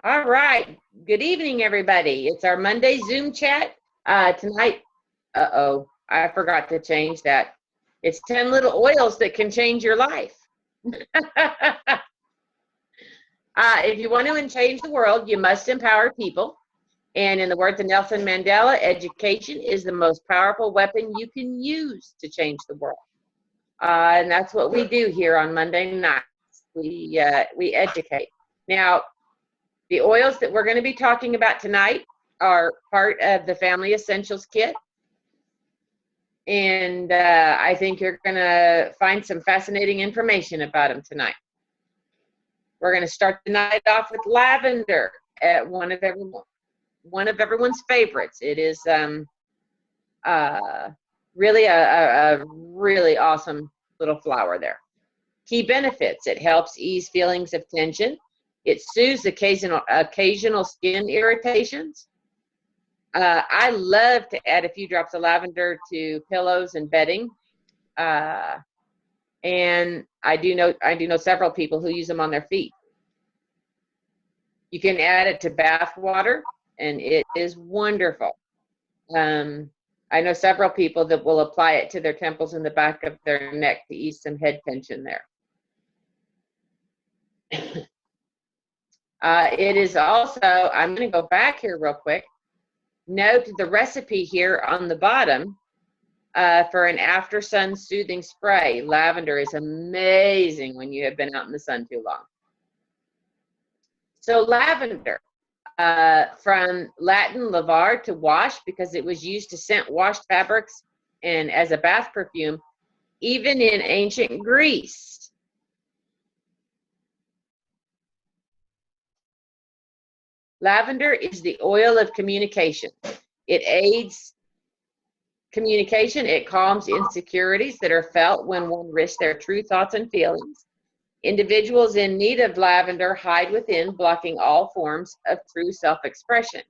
All right. Good evening, everybody. It's our Monday Zoom chat. Tonight, I forgot to change that. It's 10 little oils that can change your life. If you want to change the world, you must empower people. And in the words of Nelson Mandela, education is the most powerful weapon you can use to change the world. And that's what we do here on Monday nights. We educate. Now, the oils that we're going to be talking about tonight are part of the Family Essentials Kit. And I think you're going to find some fascinating information about them tonight. We're going to start the night off with lavender, one of everyone's favorites. It is really a really awesome little flower there. Key benefits: it helps ease feelings of tension. It soothes occasional skin irritations. I love to add a few drops of lavender to pillows and bedding. And I do know several people who use them on their feet. You can add it to bath water, and it is wonderful. I know several people that will apply it to their temples and the back of their neck to ease some head tension there. It is also, I'm going to go back here real quick. Note the recipe here on the bottom for an after sun soothing spray. Lavender is amazing when you have been out in the sun too long. So lavender, from Latin lavar, to wash, because it was used to scent washed fabrics and as a bath perfume, even in ancient Greece. Lavender is the oil of communication. It aids communication. It calms insecurities that are felt when one risks their true thoughts and feelings. Individuals in need of lavender hide within, blocking all forms of true self-expression.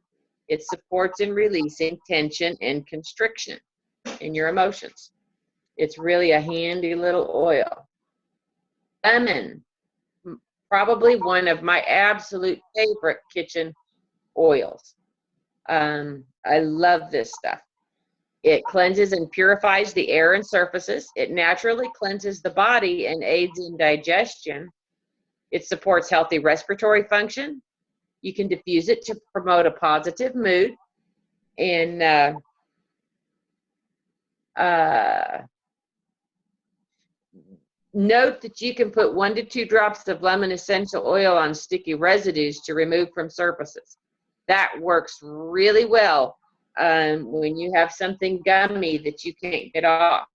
It supports in releasing tension and constriction in your emotions. It's really a handy little oil. Lemon, probably one of my absolute favorite kitchen oils. I love this stuff. It cleanses and purifies the air and surfaces. It naturally cleanses the body and aids in digestion. It supports healthy respiratory function. You can diffuse it to promote a positive mood. And note that you can put 1 to 2 drops of lemon essential oil on sticky residues to remove from surfaces. That works really well when you have something gummy that you can't get off.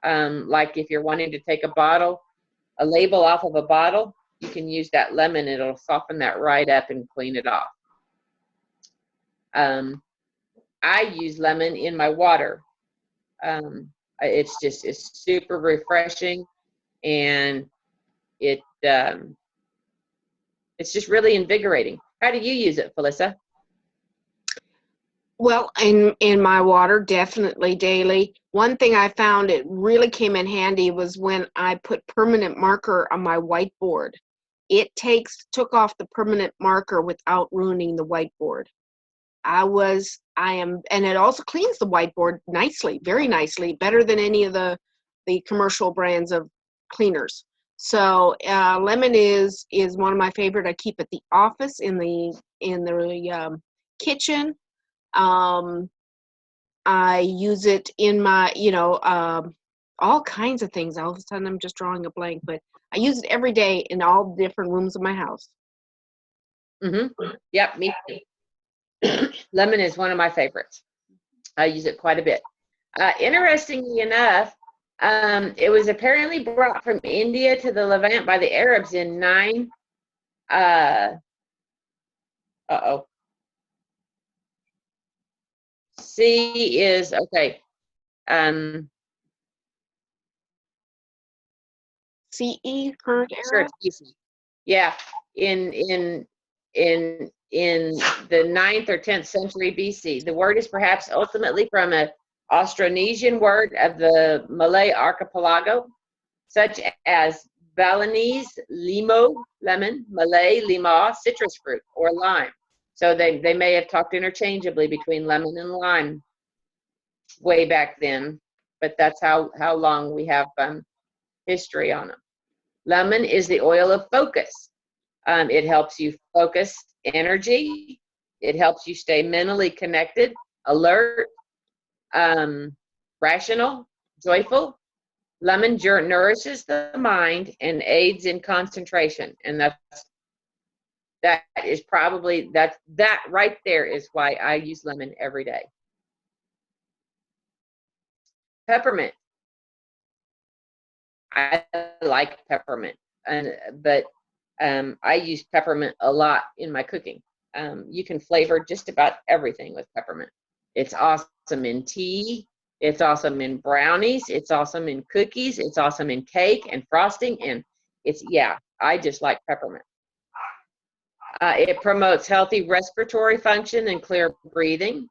Like if you're wanting to take a label off of a bottle, you can use that lemon. It'll soften that right up and clean it off. I use lemon in my water. It's super refreshing, and it's just really invigorating. How do you use it, Felissa? Well, in my water, definitely daily. One thing I found it really came in handy was when I put permanent marker on my whiteboard. It took off the permanent marker without ruining the whiteboard. And it also cleans the whiteboard nicely, very nicely, better than any of the commercial brands of cleaners. So lemon is one of my favorite. I keep at the office, in the kitchen. I use it in my, all kinds of things. All of a sudden I'm just drawing a blank, but I use it every day in all different rooms of my house. Yep, me too. Lemon is one of my favorites. I use it quite a bit. Interestingly enough, it was apparently brought from India to the Levant by the Arabs in C is okay. CE, current era? Sure, it's BC. Yeah, in the 9th or 10th century BC. The word is perhaps ultimately from an Austronesian word of the Malay archipelago, such as Balinese, limo, lemon, Malay, lima, citrus fruit, or lime. So they may have talked interchangeably between lemon and lime way back then, but that's how long we have history on them. Lemon is the oil of focus. It helps you focus energy. It helps you stay mentally connected, alert, rational, joyful. Lemon nourishes the mind and aids in concentration, and that is probably that right there is why I use lemon every day. Peppermint. I like peppermint, but I use peppermint a lot in my cooking. You can flavor just about everything with peppermint. It's awesome in tea. It's awesome in brownies. It's awesome in cookies. It's awesome in cake and frosting. And I just like peppermint. It promotes healthy respiratory function and clear breathing.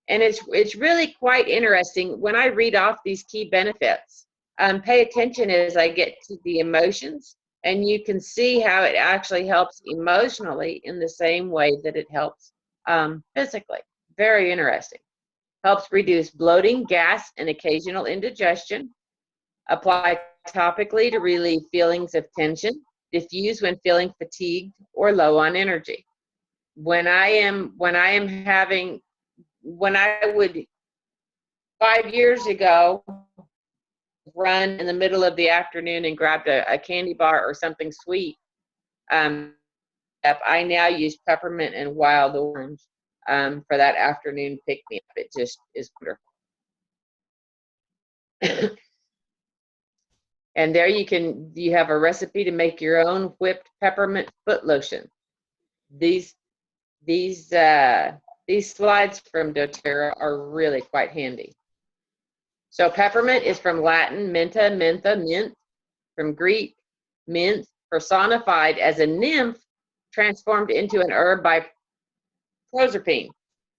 And it's really quite interesting when I read off these key benefits. Pay attention as I get to the emotions, and you can see how it actually helps emotionally in the same way that it helps physically. Very interesting. Helps reduce bloating, gas, and occasional indigestion. Apply topically to relieve feelings of tension. Diffuse when feeling fatigued or low on energy. When I would 5 years ago run in the middle of the afternoon and grabbed a candy bar or something sweet, I now use peppermint and wild orange for that afternoon pick-me-up. It just is wonderful. And there you have a recipe to make your own whipped peppermint foot lotion. These slides from doTERRA are really quite handy. So peppermint is from Latin menta, mentha, mint, from Greek mint, personified as a nymph transformed into an herb by Proserpine,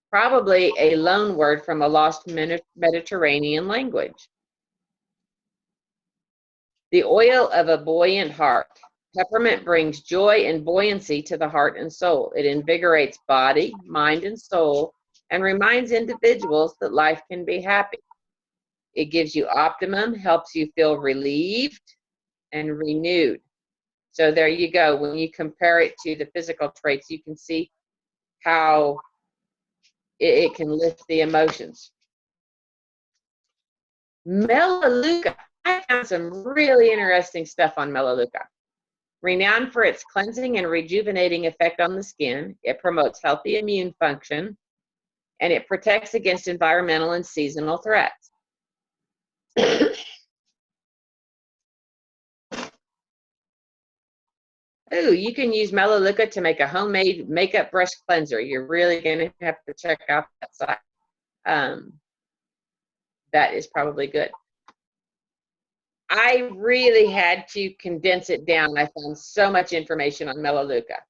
probably a loan word from a lost Mediterranean language. The oil of a buoyant heart. Peppermint brings joy and buoyancy to the heart and soul. It invigorates body, mind, and soul, and reminds individuals that life can be happy. It gives you optimum, helps you feel relieved and renewed. So there you go. When you compare it to the physical traits, you can see how it can lift the emotions. Melaleuca. I found some really interesting stuff on Melaleuca. Renowned for its cleansing and rejuvenating effect on the skin, it promotes healthy immune function, and it protects against environmental and seasonal threats. Ooh, you can use Melaleuca to make a homemade makeup brush cleanser. You're really going to have to check out that site. That is probably good. I really had to condense it down. I found so much information on Melaleuca.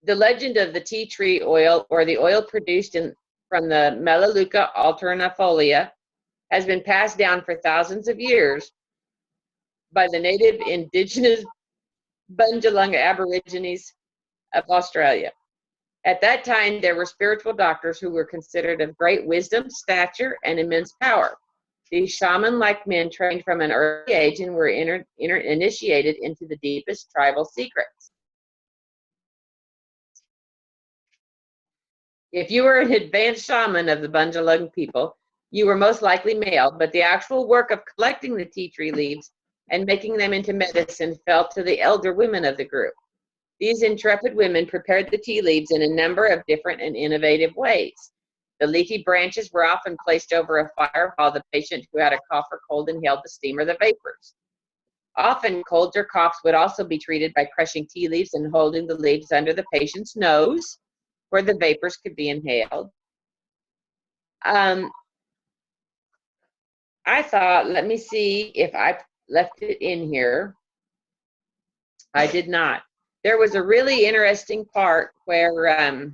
The legend of the tea tree oil, or the oil produced from the Melaleuca alternifolia, has been passed down for thousands of years by the native indigenous Bundjalung Aborigines of Australia. At that time, there were spiritual doctors who were considered of great wisdom, stature, and immense power. These shaman-like men trained from an early age and were initiated into the deepest tribal secrets. If you were an advanced shaman of the Bundjalung people, you were most likely male, but the actual work of collecting the tea tree leaves and making them into medicine fell to the elder women of the group. These intrepid women prepared the tea leaves in a number of different and innovative ways. The leafy branches were often placed over a fire while the patient who had a cough or cold inhaled the steam or the vapors. Often, colds or coughs would also be treated by crushing tea leaves and holding the leaves under the patient's nose, where the vapors could be inhaled. I thought, let me see if I left it in here. I did not. There was a really interesting part where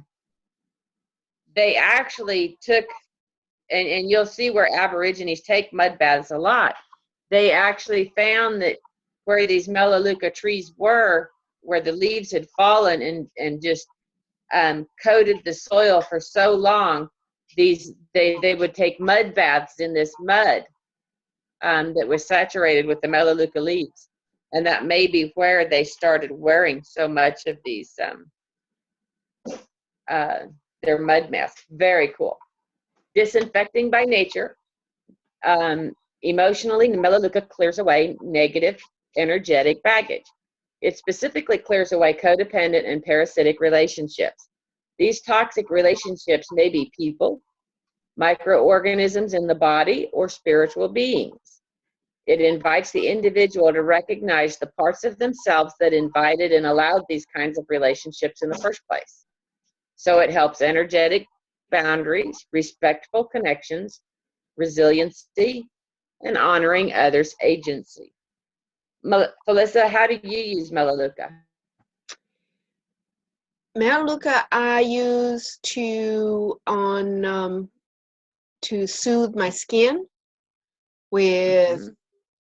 they actually took, and you'll see where Aborigines take mud baths a lot. They actually found that where these melaleuca trees were, where the leaves had fallen and just coated the soil for so long, they would take mud baths in this mud that was saturated with the melaleuca leaves. And that may be where they started wearing so much of these, their mud masks. Very cool. Disinfecting by nature. Emotionally, the melaleuca clears away negative energetic baggage. It specifically clears away codependent and parasitic relationships. These toxic relationships may be people, microorganisms in the body, or spiritual beings. It invites the individual to recognize the parts of themselves that invited and allowed these kinds of relationships in the first place. So it helps energetic boundaries, respectful connections, resiliency, and honoring others' agency. Felissa, how do you use melaleuca? Melaleuca I use to soothe my skin with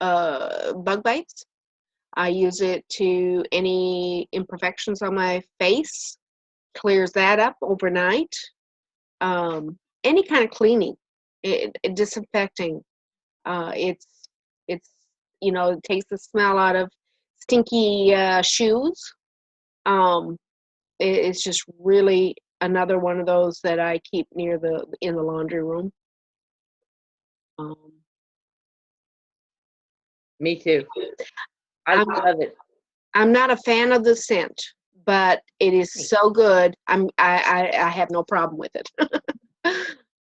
bug bites. I use it to any imperfections on my face, clears that up overnight. Any kind of cleaning, disinfecting. It's it takes the smell out of stinky shoes. It's just really another one of those that I keep in the laundry room. Me too. I love it. I'm not a fan of the scent, but it is so good. I have no problem with it.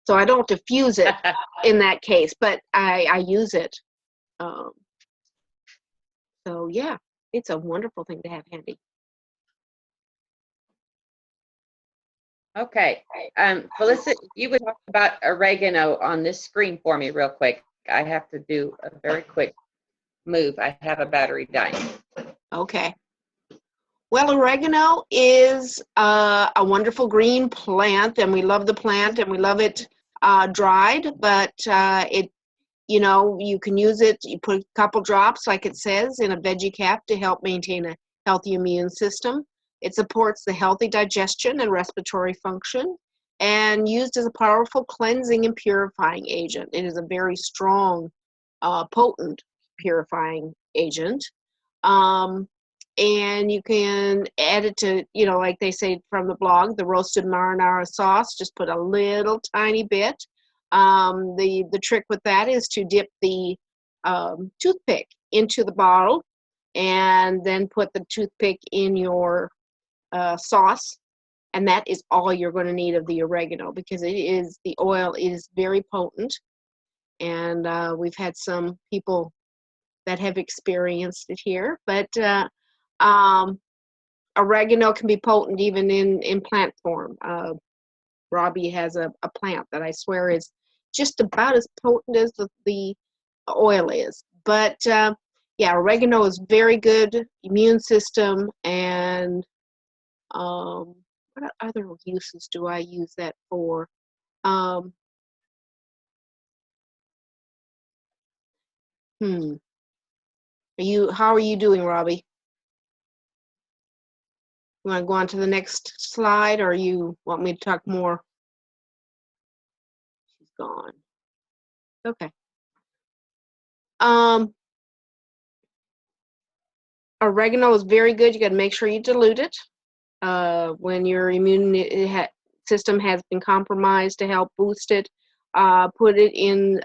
So I don't diffuse it in that case, but I use it. So yeah, it's a wonderful thing to have handy. Okay. Felissa, if you would talk about oregano on this screen for me real quick. I have to do a very quick move. I have a battery dying. Okay. Well, oregano is a wonderful green plant, and we love the plant, and we love it dried, but you can use it. You put a couple drops, like it says, in a veggie cap to help maintain a healthy immune system. It supports the healthy digestion and respiratory function, and used as a powerful cleansing and purifying agent. It is a very strong, potent purifying agent. And you can add it to, like they say from the blog, the roasted marinara sauce. Just put a little tiny bit. The trick with that is to dip the toothpick into the bottle and then put the toothpick in your sauce, and that is all you're going to need of the oregano, because the oil is very potent, and we've had some people that have experienced it here. But oregano can be potent even in plant form. Robbie has a plant that I swear is just about as potent as the oil is. But yeah, oregano is very good immune system. And what other uses do I use that for? How are you doing, Robbie? You want to go on to the next slide, or you want me to talk more? She's gone. Okay. Oregano is very good. You got to make sure you dilute it when your immune system has been compromised, to help boost it. Put it in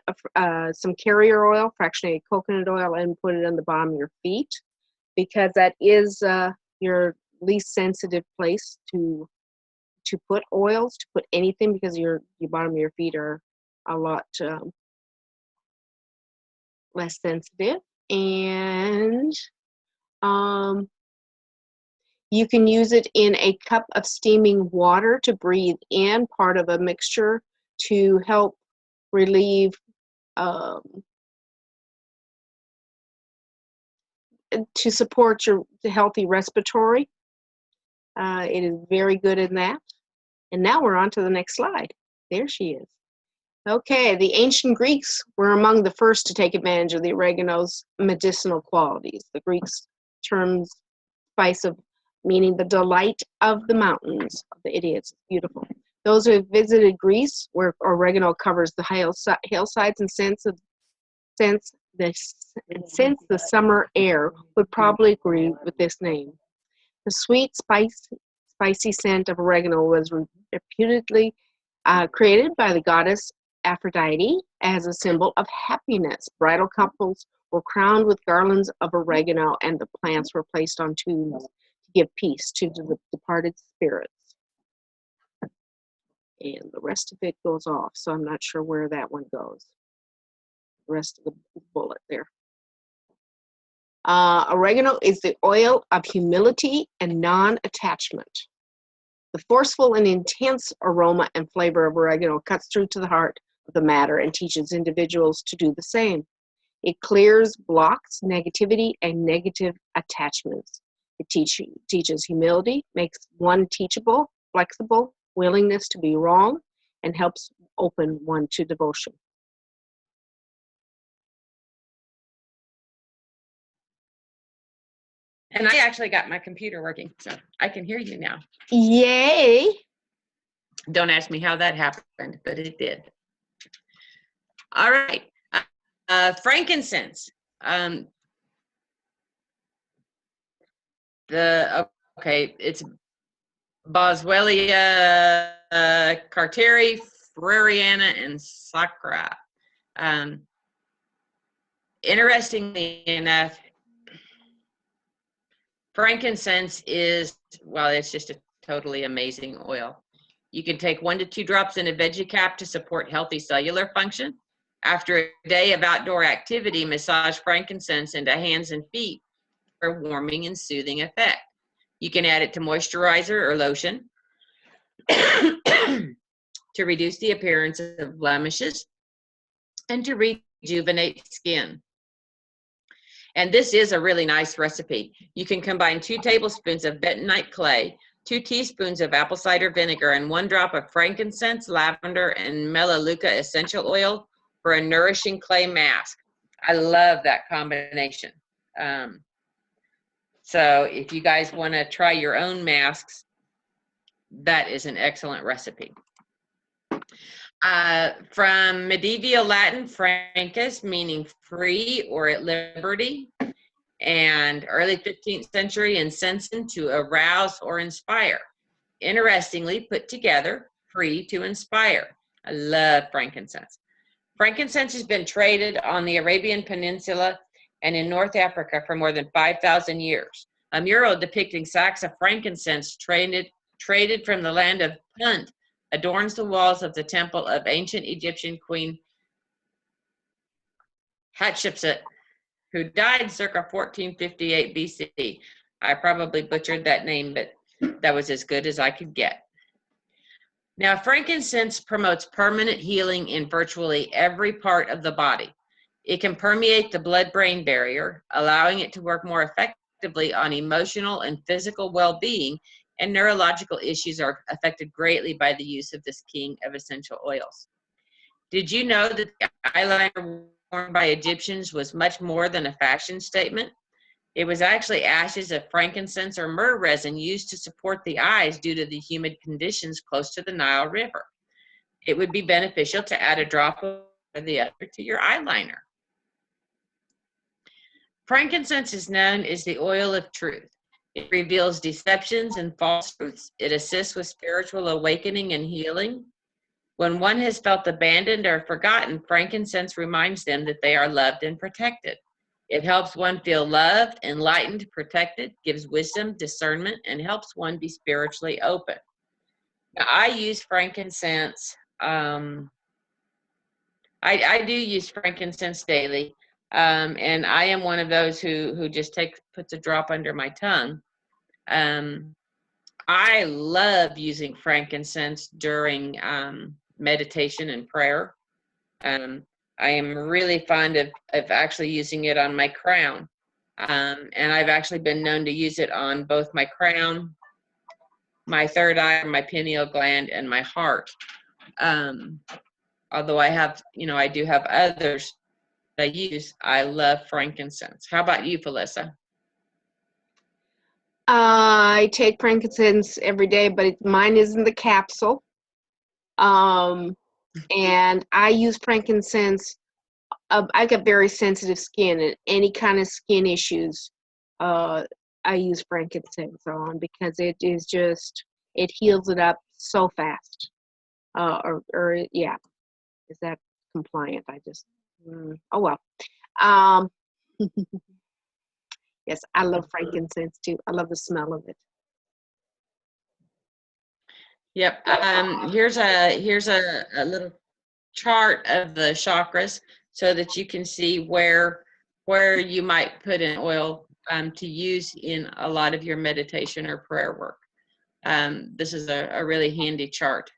some carrier oil, fractionated coconut oil, and put it on the bottom of your feet, because that is your least sensitive place to put oils, to put anything, because your bottom of your feet are a lot less sensitive. And you can use it in a cup of steaming water to breathe in, part of a mixture to help relieve to support the healthy respiratory. It is very good in that. And now we're on to the next slide. There she is. Okay, the ancient Greeks were among the first to take advantage of the oregano's medicinal qualities. The Greeks termed spice of meaning the delight of the mountains. The idiots, beautiful. Those who have visited Greece, where oregano covers the hillsides and sense the summer air, would probably agree with this name. The sweet, spicy scent of oregano was reputedly created by the goddess Aphrodite as a symbol of happiness. Bridal couples were crowned with garlands of oregano, and the plants were placed on tombs to give peace to the departed spirits. And the rest of it goes off, so I'm not sure where that one goes. The rest of the bullet there. Oregano is the oil of humility and non-attachment. The forceful and intense aroma and flavor of oregano cuts through to the heart of the matter and teaches individuals to do the same. It clears blocks, negativity, and negative attachments. It teaches humility, makes one teachable, flexible, willingness to be wrong, and helps open one to devotion. And I actually got my computer working, so I can hear you now. Yay! Don't ask me how that happened, but it did. All right. Frankincense. It's Boswellia, Carteri, Freriana, and Sacra. Interestingly enough, frankincense is, well, it's just a totally amazing oil. You can take 1 to 2 drops in a veggie cap to support healthy cellular function. After a day of outdoor activity, massage frankincense into hands and feet for a warming and soothing effect. You can add it to moisturizer or lotion to reduce the appearance of blemishes and to rejuvenate skin. And this is a really nice recipe. You can combine 2 tablespoons of bentonite clay, 2 teaspoons of apple cider vinegar, and 1 drop of frankincense, lavender, and melaleuca essential oil for a nourishing clay mask. I love that combination. So if you guys want to try your own masks, that is an excellent recipe. From medieval Latin, francus, meaning free or at liberty, and early 15th century, incensen, to arouse or inspire. Interestingly put together, free to inspire. I love frankincense. Frankincense has been traded on the Arabian Peninsula and in North Africa for more than 5,000 years. A mural depicting sacks of frankincense traded from the land of Punt adorns the walls of the temple of ancient Egyptian Queen Hatshepsut, who died circa 1458 BC. I probably butchered that name, but that was as good as I could get. Now, frankincense promotes permanent healing in virtually every part of the body. It can permeate the blood-brain barrier, allowing it to work more effectively on emotional and physical well-being, and neurological issues are affected greatly by the use of this king of essential oils. Did you know that the eyeliner worn by Egyptians was much more than a fashion statement? It was actually ashes of frankincense or myrrh resin used to support the eyes due to the humid conditions close to the Nile River. It would be beneficial to add a drop of the other to your eyeliner. Frankincense is known as the oil of truth. It reveals deceptions and false truths. It assists with spiritual awakening and healing. When one has felt abandoned or forgotten, frankincense reminds them that they are loved and protected. It helps one feel loved, enlightened, protected, gives wisdom, discernment, and helps one be spiritually open. Now, I use frankincense. I do use frankincense daily, and I am one of those who just puts a drop under my tongue. I love using frankincense during meditation and prayer. I am really fond of actually using it on my crown. And I've actually been known to use it on both my crown, my third eye, my pineal gland, and my heart. although I have, I do have others that I use. I love frankincense. How about you, Felissa? I take frankincense every day, but mine is in the capsule. And I use frankincense. I got very sensitive skin, and any kind of skin issues, I use frankincense on because it is just, it heals it up so fast. Yeah, is that compliant? Oh well. Um, yes, I love frankincense too. I love the smell of it. Yep. Here's a little chart of the chakras so that you can see where you might put an oil to use in a lot of your meditation or prayer work. This is a really handy chart.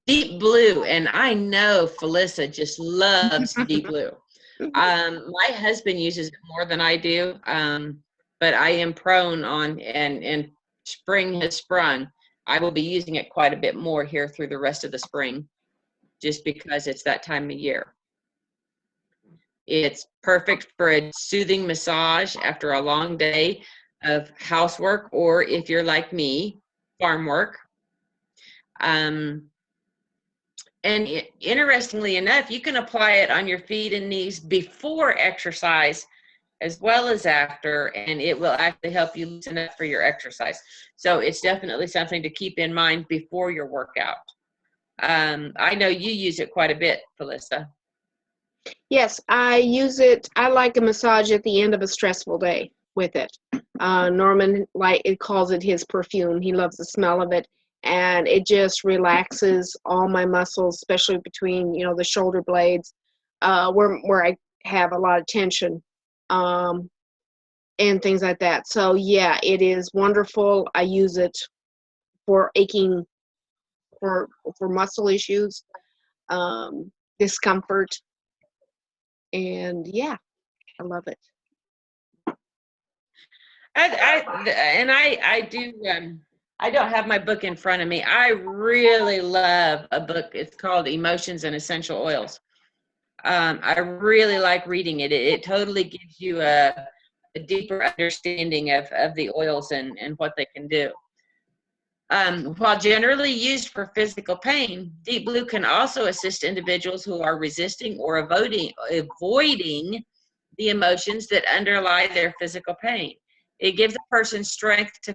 Deep blue, and I know Felissa just loves deep blue. My husband uses it more than I do, but I am prone on, and spring has sprung. I will be using it quite a bit more here through the rest of the spring, just because it's that time of year. It's perfect for a soothing massage after a long day of housework, or if you're like me, farm work. And interestingly enough, you can apply it on your feet and knees before exercise as well as after, and it will actually help you loosen up for your exercise. So it's definitely something to keep in mind before your workout. I know you use it quite a bit, Felissa. Yes, I use it. I like a massage at the end of a stressful day with it. Norman calls it his perfume. He loves the smell of it, and it just relaxes all my muscles, especially between the shoulder blades, where I have a lot of tension, and things like that. So yeah, it is wonderful. I use it for aching, for muscle issues, discomfort, and yeah, I love it. I do. I don't have my book in front of me. I really love a book. It's called Emotions and Essential Oils. I really like reading it. It totally gives you a deeper understanding of the oils and what they can do. While generally used for physical pain, deep blue can also assist individuals who are resisting or avoiding the emotions that underlie their physical pain. It gives a person strength to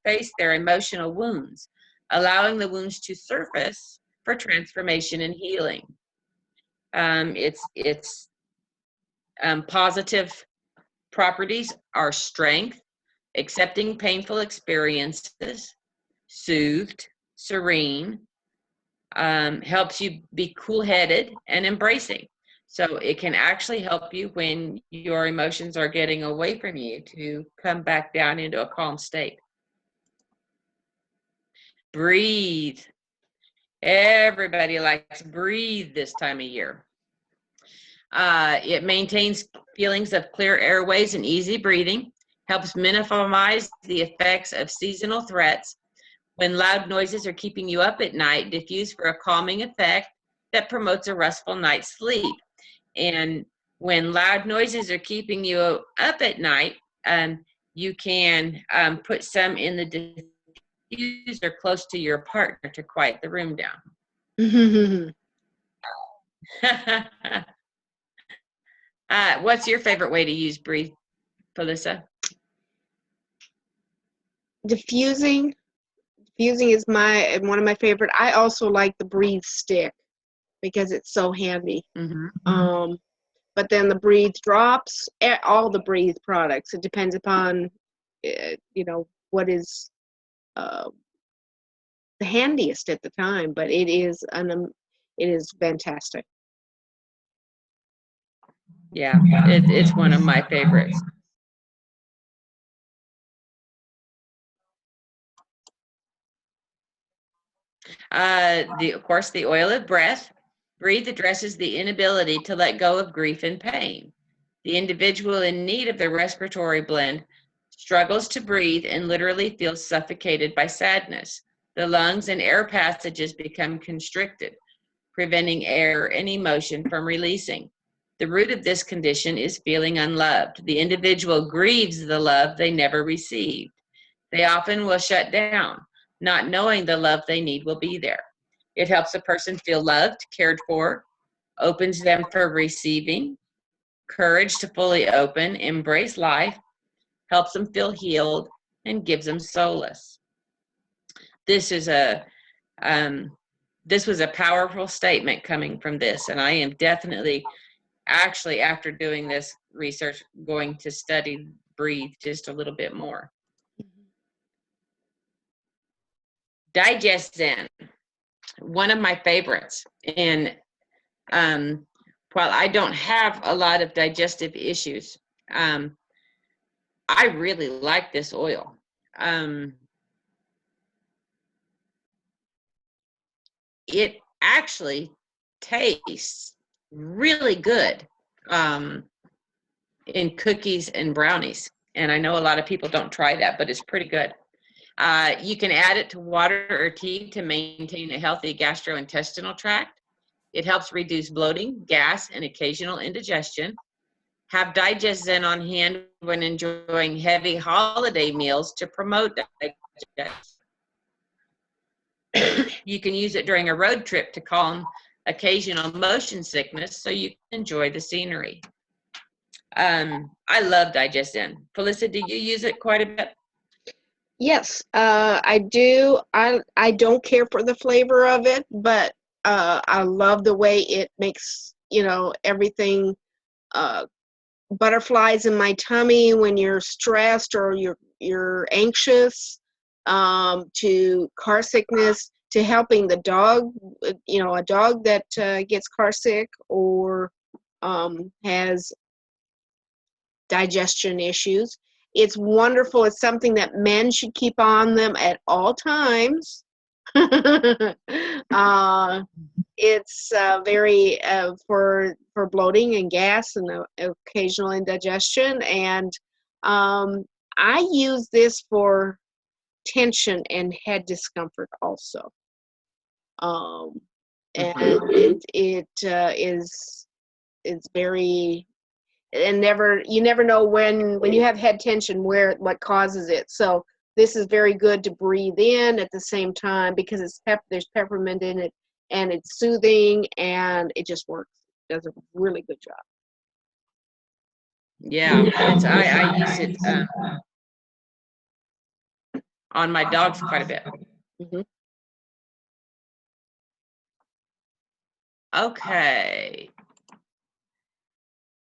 face their emotional wounds, allowing the wounds to surface for transformation and healing. Its positive properties are strength, accepting painful experiences, soothed, serene, helps you be cool-headed and embracing. So it can actually help you when your emotions are getting away from you to come back down into a calm state. Breathe. Everybody likes to breathe this time of year. It maintains feelings of clear airways and easy breathing, helps minimize the effects of seasonal threats. When loud noises are keeping you up at night, diffuse for a calming effect that promotes a restful night's sleep. And when loud noises are keeping you up at night, you can put some in the diffuser close to your partner to quiet the room down. What's your favorite way to use breathe, Felissa? Diffusing is one of my favorite. I also like the breathe stick because it's so handy. Mm-hmm. But then the breathe drops, all the breathe products. It depends upon, what is the handiest at the time. But it is fantastic. Yeah, it's one of my favorites. Of course, the oil of breath. Breathe addresses the inability to let go of grief and pain. The individual in need of the respiratory blend struggles to breathe and literally feels suffocated by sadness. The lungs and air passages become constricted, preventing air and emotion from releasing. The root of this condition is feeling unloved. The individual grieves the love they never received. They often will shut down, not knowing the love they need will be there. It helps a person feel loved, cared for, opens them for receiving, courage to fully open, embrace life, helps them feel healed, and gives them solace. This is this was a powerful statement coming from this, and I am definitely, actually, after doing this research, going to study breathe just a little bit more. Digest Zen, one of my favorites. And while I don't have a lot of digestive issues, I really like this oil. It actually tastes really good in cookies and brownies. And I know a lot of people don't try that, but it's pretty good. You can add it to water or tea to maintain a healthy gastrointestinal tract. It helps reduce bloating, gas, and occasional indigestion. Have Digest Zen on hand when enjoying heavy holiday meals to promote digestion. You can use it during a road trip to calm occasional motion sickness so you can enjoy the scenery. I love Digest Zen. Felissa, do you use it quite a bit? Yes, I do. I don't care for the flavor of it, but I love the way it makes, everything butterflies in my tummy when you're stressed or you're anxious, to car sickness, to helping the dog, a dog that gets car sick or has digestion issues. It's wonderful. It's something that men should keep on them at all times. It's very for bloating and gas and occasional indigestion. And I use this for tension and head discomfort also. And it is very, and you never know when you have head tension what causes it. So this is very good to breathe in at the same time because there's peppermint in it, and it's soothing, and it just works. It does a really good job. Yeah, I use it on my dogs quite a bit. Mm-hmm. Okay.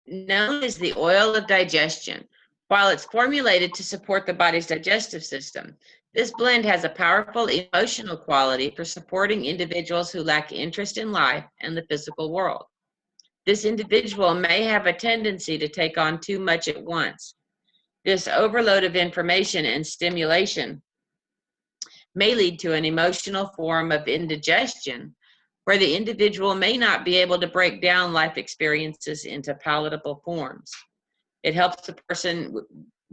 Known as the oil of digestion. While it's formulated to support the body's digestive system, this blend has a powerful emotional quality for supporting individuals who lack interest in life and the physical world. This individual may have a tendency to take on too much at once. This overload of information and stimulation may lead to an emotional form of indigestion where the individual may not be able to break down life experiences into palatable forms. It helps the person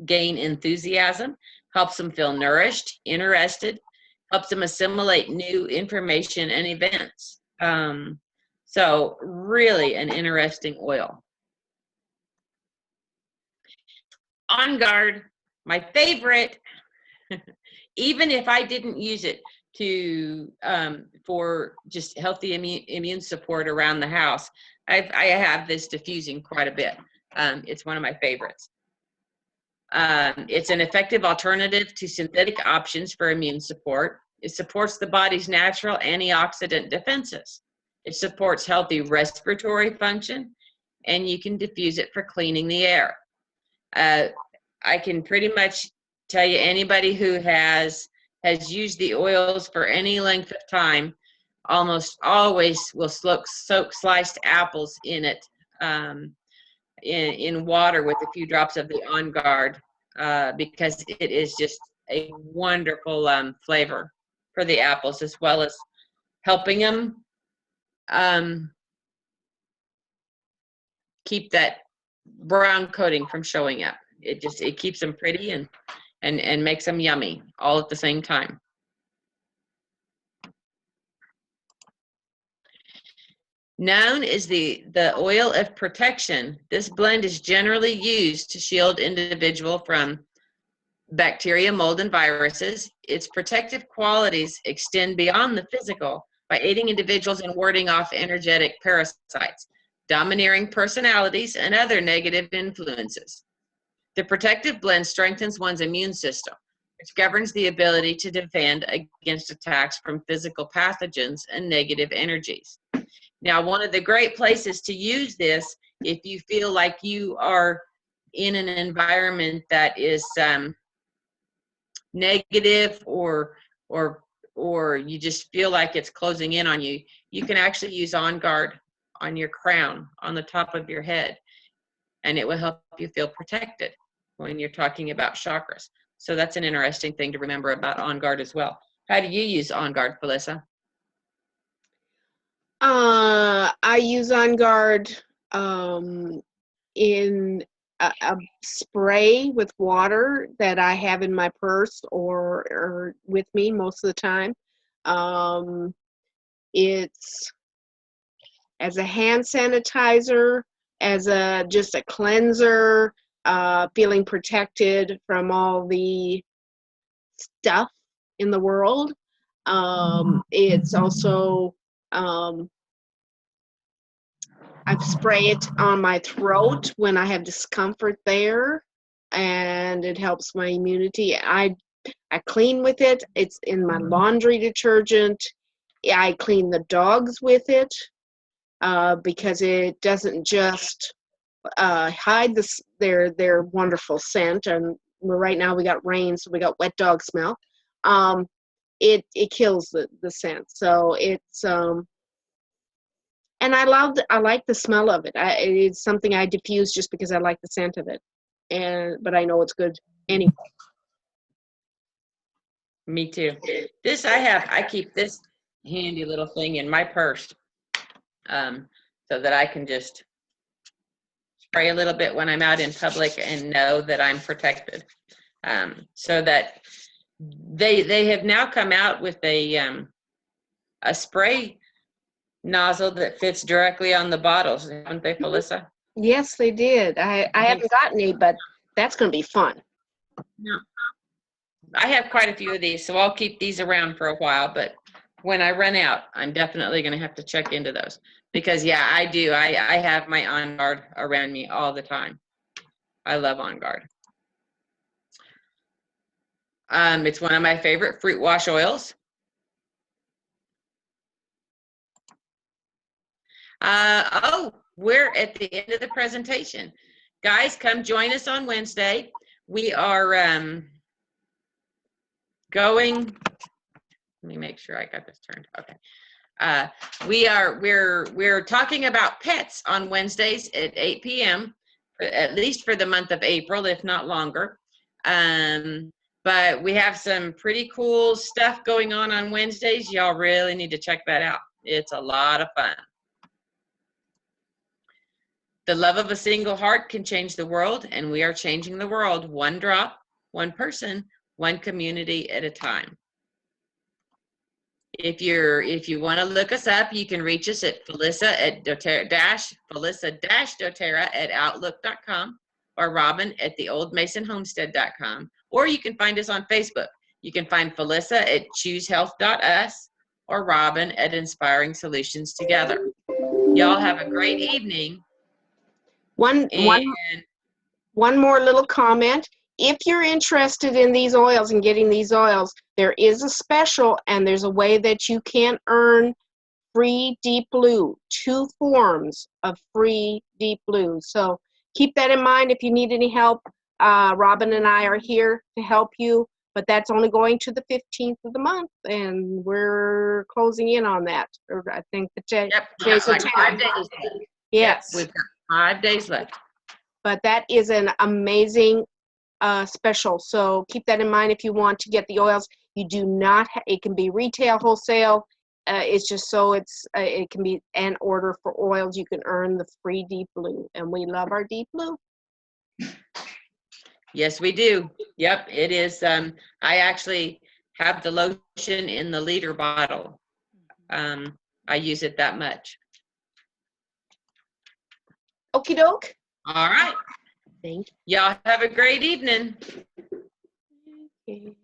gain enthusiasm, helps them feel nourished, interested, helps them assimilate new information and events. So really an interesting oil. On Guard, my favorite, even if I didn't use it for just healthy immune support around the house, I have this diffusing quite a bit. It's one of my favorites. It's an effective alternative to synthetic options for immune support. It supports the body's natural antioxidant defenses. It supports healthy respiratory function, and you can diffuse it for cleaning the air. I can pretty much tell you anybody who has used the oils for any length of time almost always will soak sliced apples in it, in water with a few drops of the On Guard, because it is just a wonderful flavor for the apples, as well as helping them keep that brown coating from showing up. It keeps them pretty and makes them yummy all at the same time. Known as the oil of protection, this blend is generally used to shield individual from bacteria, mold, and viruses. Its protective qualities extend beyond the physical by aiding individuals in warding off energetic parasites, domineering personalities, and other negative influences. The protective blend strengthens one's immune system, which governs the ability to defend against attacks from physical pathogens and negative energies. Now, one of the great places to use this, if you feel like you are in an environment that is negative, or you just feel like it's closing in on you, you can actually use On Guard on your crown, on the top of your head, and it will help you feel protected when you're talking about chakras. So that's an interesting thing to remember about On Guard as well. How do you use On Guard, Felissa? I use On Guard in a spray with water that I have in my purse or with me most of the time. It's as a hand sanitizer, as just a cleanser, feeling protected from all the stuff in the world. It's also I spray it on my throat when I have discomfort there, and it helps my immunity. I clean with it. It's in my laundry detergent. I clean the dogs with it because it doesn't just hide their wonderful scent. And right now we got rain, so we got wet dog smell. It kills the scent. So it's and I like the smell of it. It's something I diffuse just because I like the scent of it, but I know it's good anyway. Me too. I keep this handy little thing in my purse, so that I can just spray a little bit when I'm out in public and know that I'm protected. So that they have now come out with a spray nozzle that fits directly on the bottles, haven't they, Felissa? Yes, they did. I haven't gotten any, but that's going to be fun. No. I have quite a few of these, so I'll keep these around for a while, but when I run out, I'm definitely going to have to check into those, because yeah, I do. I have my On Guard around me all the time. I love On Guard. It's one of my favorite fruit wash oils. We're at the end of the presentation. Guys, come join us on Wednesday. We are going, let me make sure I got this turned. Okay. We're talking about pets on Wednesdays at 8 p.m., at least for the month of April, if not longer. But we have some pretty cool stuff going on Wednesdays. Y'all really need to check that out. It's a lot of fun. The love of a single heart can change the world, and we are changing the world one drop, one person, one community at a time. If you want to look us up, you can reach us at Felissa-doTERRA@outlook.com, or Robin at theoldmasonhomestead.com, or you can find us on Facebook. You can find Felissa at CHOOSE-HEALTH.us or Robin at Inspiring Solutions Together. Y'all have a great evening. One more little comment. If you're interested in these oils and getting these oils, there is a special, and there's a way that you can earn free Deep Blue, 2 forms of free Deep Blue. So keep that in mind if you need any help. Robin and I are here to help you, but that's only going to the 15th of the month, and we're closing in on that. I think today's like 5 days left. Yes. We've got 5 days left. But that is an amazing special. So keep that in mind if you want to get the oils. You do not, it can be retail, wholesale. It's just so it can be an order for oils. You can earn the free Deep Blue. And we love our Deep Blue. Yes, we do. Yep, it is. I actually have the lotion in the liter bottle. I use it that much. Okie doke. All right. Thank Y'all have a great evening. you.